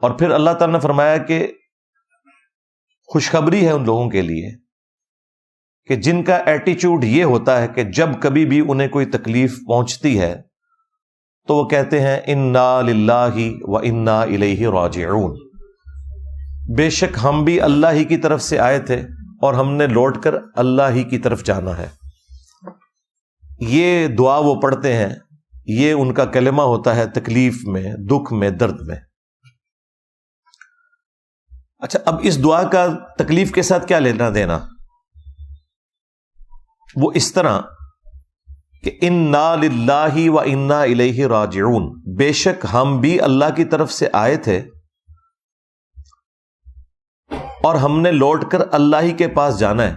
اور پھر اللہ تعالیٰ نے فرمایا کہ خوشخبری ہے ان لوگوں کے لیے کہ جن کا ایٹیچیوڈ یہ ہوتا ہے کہ جب کبھی بھی انہیں کوئی تکلیف پہنچتی ہے تو وہ کہتے ہیں انا للہ و انا الیہ راجعون، بے شک ہم بھی اللہ ہی کی طرف سے آئے تھے اور ہم نے لوٹ کر اللہ ہی کی طرف جانا ہے. یہ دعا وہ پڑھتے ہیں، یہ ان کا کلمہ ہوتا ہے تکلیف میں، دکھ میں، درد میں. اچھا، اب اس دعا کا تکلیف کے ساتھ کیا لینا دینا؟ وہ اس طرح کہ انا للہ و انا الیہ راجعون، بے شک ہم بھی اللہ کی طرف سے آئے تھے اور ہم نے لوٹ کر اللہ ہی کے پاس جانا ہے.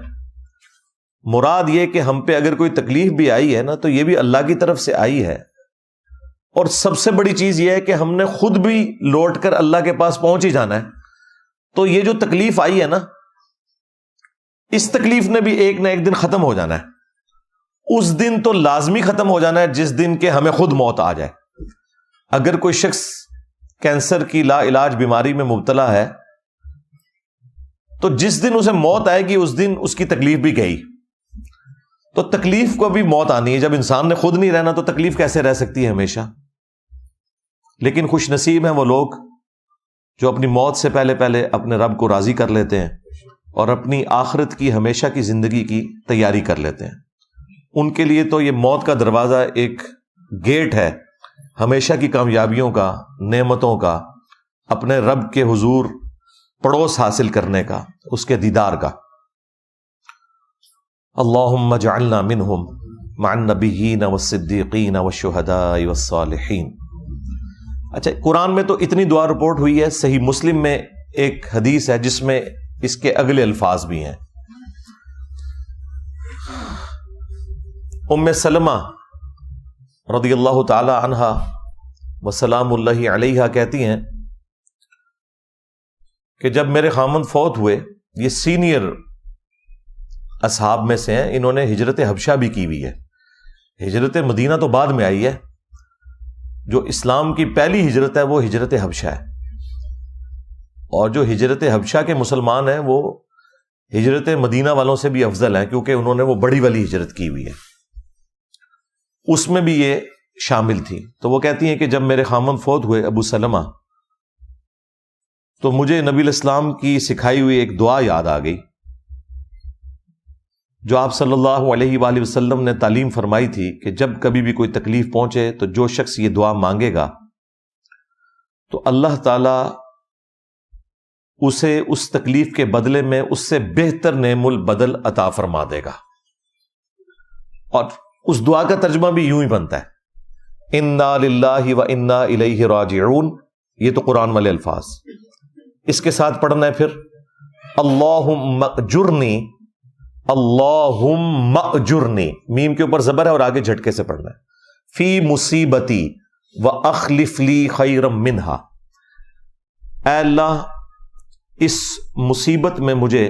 مراد یہ کہ ہم پہ اگر کوئی تکلیف بھی آئی ہے نا تو یہ بھی اللہ کی طرف سے آئی ہے، اور سب سے بڑی چیز یہ ہے کہ ہم نے خود بھی لوٹ کر اللہ کے پاس پہنچ ہی جانا ہے. تو یہ جو تکلیف آئی ہے نا، اس تکلیف نے بھی ایک نہ ایک دن ختم ہو جانا ہے. اس دن تو لازمی ختم ہو جانا ہے جس دن کہ ہمیں خود موت آ جائے. اگر کوئی شخص کینسر کی لا علاج بیماری میں مبتلا ہے تو جس دن اسے موت آئے گی اس دن اس کی تکلیف بھی گئی. تو تکلیف کو بھی موت آنی ہے. جب انسان نے خود نہیں رہنا تو تکلیف کیسے رہ سکتی ہے ہمیشہ؟ لیکن خوش نصیب ہیں وہ لوگ جو اپنی موت سے پہلے پہلے اپنے رب کو راضی کر لیتے ہیں اور اپنی آخرت کی ہمیشہ کی زندگی کی تیاری کر لیتے ہیں. ان کے لیے تو یہ موت کا دروازہ ایک گیٹ ہے ہمیشہ کی کامیابیوں کا، نعمتوں کا، اپنے رب کے حضور پڑوس حاصل کرنے کا، اس کے دیدار کا. اللہم اجعلنا منہم مع النبیین والصدیقین والشہداء والصالحین. اچھا، قرآن میں تو اتنی دعا رپورٹ ہوئی ہے. صحیح مسلم میں ایک حدیث ہے جس میں اس کے اگلے الفاظ بھی ہیں. ام سلمہ رضی اللہ تعالی عنہا وسلام اللہ علیہا کہتی ہیں کہ جب میرے خامند فوت ہوئے، یہ سینئر اصحاب میں سے ہیں، انہوں نے ہجرت حبشہ بھی کی ہوئی ہے. ہجرت مدینہ تو بعد میں آئی ہے، جو اسلام کی پہلی ہجرت ہے وہ ہجرت حبشہ ہے. اور جو ہجرت حبشہ کے مسلمان ہیں وہ ہجرت مدینہ والوں سے بھی افضل ہیں، کیونکہ انہوں نے وہ بڑی والی ہجرت کی ہوئی ہے، اس میں بھی یہ شامل تھی. تو وہ کہتی ہیں کہ جب میرے خامند فوت ہوئے ابو سلمہ، تو مجھے نبی الاسلام کی سکھائی ہوئی ایک دعا یاد آ گئی جو آپ صلی اللہ علیہ وآلہ وسلم نے تعلیم فرمائی تھی کہ جب کبھی بھی کوئی تکلیف پہنچے تو جو شخص یہ دعا مانگے گا تو اللہ تعالی اسے اس تکلیف کے بدلے میں اس سے بہتر نعم البدل عطا فرما دے گا. اور اس دعا کا ترجمہ بھی یوں ہی بنتا ہے، انا للہ و انا الیہ راجعون. یہ تو قرآن والے الفاظ. اس کے ساتھ پڑھنا ہے پھر اللہم اجرنی، اللہم اجرنی، میم کے اوپر زبر ہے اور آگے جھٹکے سے پڑھنا ہے، فی مصیبتی واخلف لی خیرا منہا. اے اللہ اس مصیبت میں مجھے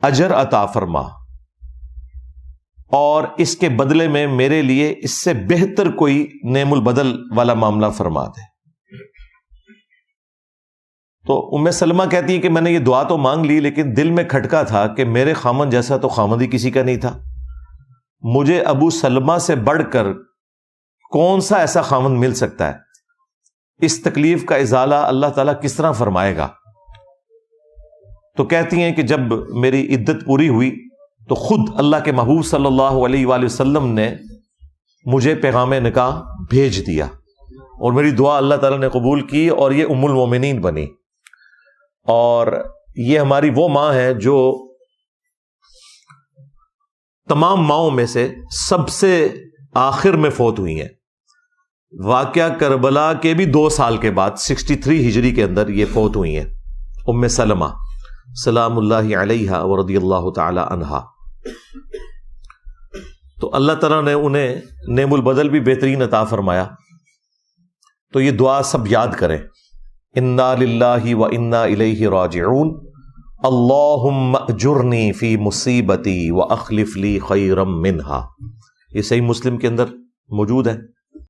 اجر عطا فرما اور اس کے بدلے میں میرے لیے اس سے بہتر کوئی نعم البدل والا معاملہ فرما دے. تو ام سلمہ کہتی ہے کہ میں نے یہ دعا تو مانگ لی لیکن دل میں کھٹکا تھا کہ میرے خامند جیسا تو خامند ہی کسی کا نہیں تھا. مجھے ابو سلمہ سے بڑھ کر کون سا ایسا خامند مل سکتا ہے؟ اس تکلیف کا ازالہ اللہ تعالیٰ کس طرح فرمائے گا؟ تو کہتی ہیں کہ جب میری عدت پوری ہوئی تو خود اللہ کے محبوب صلی اللہ علیہ وآلہ وسلم نے مجھے پیغام نکاح بھیج دیا اور میری دعا اللہ تعالیٰ نے قبول کی اور یہ ام المومنین بنی. اور یہ ہماری وہ ماں ہے جو تمام ماؤں میں سے سب سے آخر میں فوت ہوئی ہیں. واقعہ کربلا کے بھی 2 سال کے بعد 63 ہجری کے اندر یہ فوت ہوئی ہیں ام سلمہ سلام اللہ علیہا ورضی اللہ تعالی عنہا. تو اللہ تعالیٰ نے انہیں نعم البدل بھی بہترین عطا فرمایا. تو یہ دعا سب یاد کریں، انا للہ و انا الیہ راجعون، اللہم اجرنی فی مصیبتی واخلف لی خیرا منہا. یہ صحیح مسلم کے اندر موجود ہے.